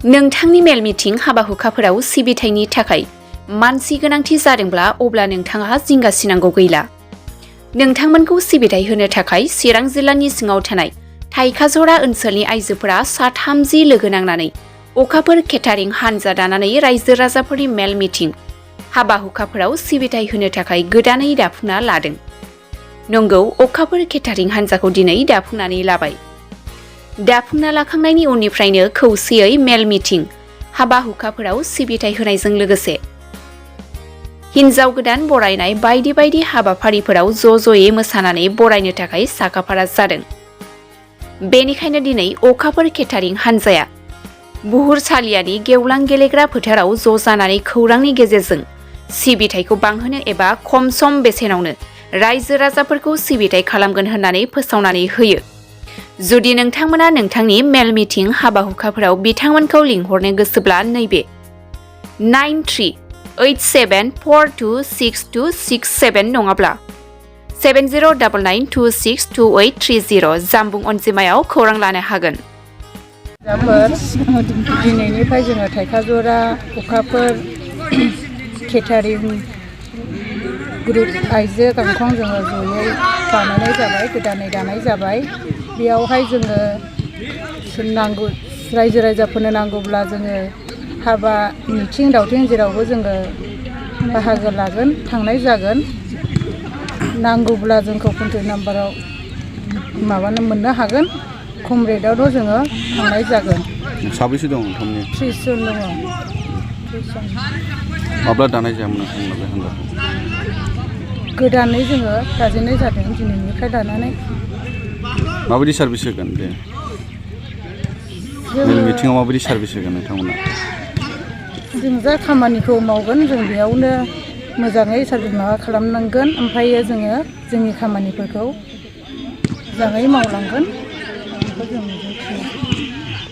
नोंथांनि मेल मिटिं हाबा हुखाफोराव सिबिथायनि थाखाय मानसि गोनांथि जादोंब्ला अब्ला नोंथाङा जिंगासिनांगौ गैला। नोंथांमोनखौ सिबिथाय होनो थाखाय चिरां जिल्लानि सिङाव थानाय थाइखाजरा ओनसोलनि आइजोफोरा सा-30 लोगो नांनानै अखाफोर केटारिं हानजा दानानै रायजो राजाफोरनि मेल मिटिं हाबा हुखाफोराव सिबिथाय होनो थाखाय गोदानै दाफुंना लादों। नंगौ, अखाफोर केटारिं हानजाखौ दिनै दाफुंनानै लाबाय। दाफुंना लाखांनायनि उननिफ्रायनो खौसेयै मेल मिटिं हाबा हुखाफोराव सिबिथाय होनायजों लोगोसे हिन्जाव गोदान बरायनाय बायदि बायदि हाबाफारिफोराव ज'ज'यै मोसानानै बरायनो थाखाय साखाफारा जादों। बेनिखायनो दिनै अखाफोर केटारिं हानजाया बुहुरसालियानि गेवलां गेलेग्रा फोथाराव ज' जानानै खौरांनि गेजेरजों सिबिथायखौ बांहोनो एबा खम सम बेसेनावनो रायजो राजाफोरखौ सिबिथाय खालामगोन होननानै फोसावनानै होयो। जुदि नोंथांमोना नोंथांनि मेल मिटिं हाबा हुखाफोराव बिथांमोनखौ लिंहरनो गोसोब्ला नैबे 9387426267 नङाब्ला 7099262830 जामबुं अनजिमायाव खौरां लानो हागोन। दिनैनिफ्राय जोङो थाइखाजरा अखाफोर केटारिं ग्रुप आइजो गांखं जोङो जयै बानायनाय जाबाय, गोदानै दानाय जाबाय। बेयावहाय जोङो नांगौ रायजो राजाफोरनो नांगौब्ला जोङो हाबा मिथिं दावथिं जेरावबो जोङो बाहागो लागोन, थांनाय जागोन। नांगौब्ला जोंखौ कन्टेक्ट नाम्बाराव मोननो हागोन। खम रेटआवनो जोङो थांनाय जागोन। साबैसे दं नोंथांनि? 30 जन दङ। 30 जन। माब्ला दानाय जायामोन नोंथांमोना बे हान्जाखौ? गोदानै जोङो दाजेननाय जादों, दिनैनिफ्राय लानानै। माबायदि सार्भिस होगोन बे मेल मिटिङाव? माबायदि सार्भिस होगोन नोंथांमोना? जों जा खामानिखौ मावगोन जों बेयावनो मोजाङै सार्भिस खालामनांगोन। ओमफ्रायो जोङो जोंनि खामानिफोरखौ मोजाङै मावलांगोन। बेखौ जों मिजिंथियो।